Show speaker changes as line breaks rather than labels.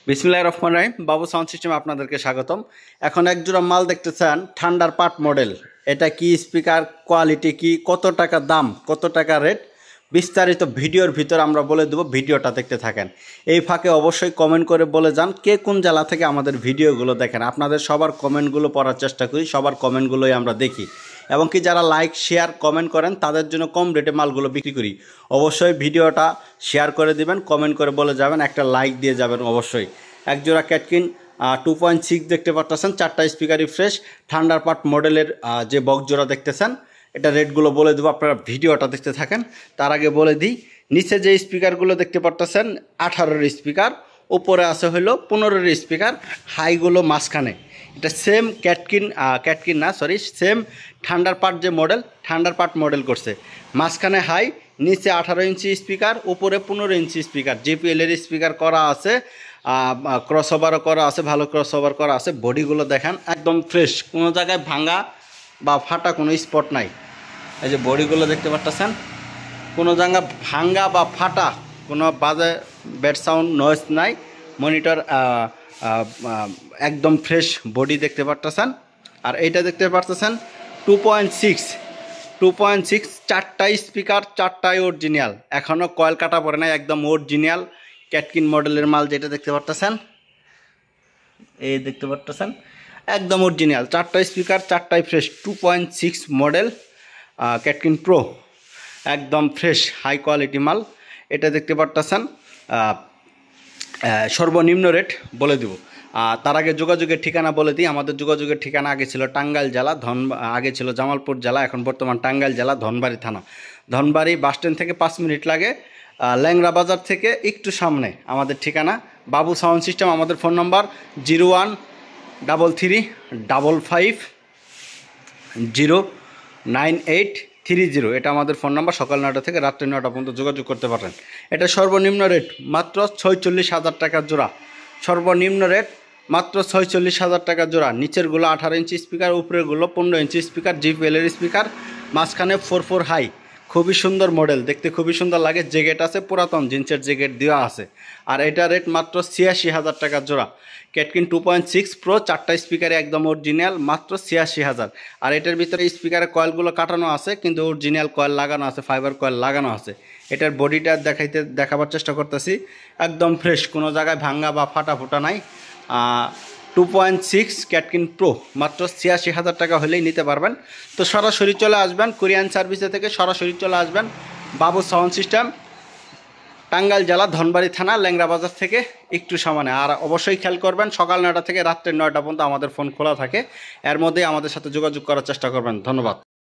বিসমিল্লাহির রহমানির রহিম। বাবু সাউন্ড সিস্টেমে আপনাদেরকে স্বাগতম। এখন এক জোড়া মাল দেখতেছেন, থান্ডার পার্ট মডেল। এটা কি স্পিকার, কোয়ালিটি কি, কত টাকা দাম, কত টাকা রেট, বিস্তারিত ভিডিওর ভিতর আমরা বলে দেবো। ভিডিওটা দেখতে থাকেন। এই ফাঁকে অবশ্যই কমেন্ট করে বলে যান কে কোন জেলা থেকে আমাদের ভিডিওগুলো দেখেন। আপনাদের সবার কমেন্টগুলো পড়ার চেষ্টা করি, সবার কমেন্টগুলোই আমরা দেখি এবং কি যারা লাইক শেয়ার কমেন্ট করেন তাদের জন্য কম রেটে মালগুলো বিক্রি করি। অবশ্যই ভিডিওটা শেয়ার করে দিবেন, কমেন্ট করে বলে যাবেন, একটা লাইক দিয়ে যাবেন অবশ্যই। একজোড়া ক্যাটকিন 2.6 দেখতে পাচ্ছেন, 4টা স্পিকারই ফ্রেশ, থান্ডার পার্ট মডেলের যে বক্স জোড়া দেখতেছেন। এটা রেটগুলো বলে দেবো, আপনারা ভিডিওটা দেখতে থাকেন। তার আগে বলে দিই, নিচে যে স্পিকারগুলো দেখতে পাচ্ছেন 18-এর স্পিকার, উপরে আছে হলো 15-এর স্পিকার, হাইগুলো মাঝখানে। এটা সেম ক্যাটকিন না সরি, সেম থান্ডার পার্ট যে মডেল, থান্ডার পার্ট মডেল করছে। মাঝখানে হাই, নিচে 18 ইঞ্চি স্পিকার, উপরে 15 ইঞ্চি স্পিকার, জিপিএলের স্পিকার করা আছে, ক্রসওভারও করা আছে, ভালো ক্রসওভার করা আছে। বডিগুলো দেখেন একদম ফ্রেশ, কোনো জায়গায় ভাঙা বা ফাটা কোনো স্পট নাই। এই যে বডিগুলো দেখতে পাচ্ছেন, কোনো জায়গা ভাঙ্গা বা ফাটা কোনো বাজে ব্যাড সাউন্ড নয়েজ নাই। মনিটর একদম ফ্রেশ বডি দেখতে পাচ্ছেন। আর এইটা দেখতে পাচ্ছেন 2.6, 4টাই স্পিকার, 4টাই অরিজিনাল, এখনও কয়েল কাটা পড়ে নাই, একদম অরিজিনাল ক্যাটকিন মডেলের মাল যেটা দেখতে পাচ্ছেন, এই দেখতে পাচ্ছেন একদম অরিজিনাল। 4টা স্পিকার, 4টাই ফ্রেশ, 2.6 মডেল ক্যাটকিন প্রো, একদম ফ্রেশ হাই কোয়ালিটি মাল। এটা দেখতে পাচ্ছেন। সর্বনিম্ন রেট বলে দেব। তার আগে যোগাযোগের ঠিকানা বলে দিই। আমাদের যোগাযোগের ঠিকানা আগে ছিল টাঙ্গাইল জেলা, আগে ছিল জামালপুর জেলা, এখন বর্তমান টাঙ্গাইল জেলা, ধনবাড়ি থানা। ধনবাড়ি বাস স্ট্যান্ড থেকে 5 মিনিট লাগে, ল্যাংরা বাজার থেকে একটু সামনে আমাদের ঠিকানা। বাবু সাউন্ড সিস্টেম। আমাদের ফোন নম্বর 0133550930। এটা আমাদের ফোন নাম্বার। সকাল 9টা থেকে রাত্রি 9টা পর্যন্ত যোগাযোগ করতে পারেন। এটা সর্বনিম্ন রেট মাত্র 46,000 টাকা জোড়া। সর্বনিম্ন রেট মাত্র 46,000 টাকা জোড়া। নিচেরগুলো 18 ইঞ্চি স্পিকার, উপরেরগুলো 15 ইঞ্চি স্পিকার, জিপিএলের স্পিকার, মাঝখানে 4 হাই। খুবই সুন্দর মডেল, দেখতে খুবই সুন্দর লাগে। জেগেট আছে, পুরাতন জিন্সের জেগেট দেওয়া আছে। আর এটা রেট মাত্র 86,000 টাকা জোড়া। ক্যাটকিন 2.6 প্রো, 4টা স্পিকারে একদম অরিজিনাল, মাত্র 86,000। আর এটার ভিতরে স্পিকারের কয়েলগুলো কাটানো আছে, কিন্তু অরিজিনাল কয়েল লাগানো আছে, ফাইবার কয়েল লাগানো আছে। এটার বডিটা দেখাবার চেষ্টা করতেছি, একদম ফ্রেশ, কোনো জায়গায় ভাঙ্গা বা ফাটা ফোটা নাই। 2.6 ক্যাটকিন প্রো মাত্র 86,000 টাকা হলেই নিতে পারবেন। তো সরাসরি চলে আসবেন, কোরিয়ান সার্ভিসে থেকে সরাসরি চলে আসবেন। বাবু সাউন্ড সিস্টেম, টাঙ্গাইল জেলা, ধনবাড়ি থানা, ল্যাংরা বাজার থেকে একটু সামনে। আর অবশ্যই খেয়াল করবেন, সকাল 9টা থেকে রাত্রে 9টা পর্যন্ত আমাদের ফোন খোলা থাকে। এর মধ্যে আমাদের সাথে যোগাযোগ করার চেষ্টা করবেন। ধন্যবাদ।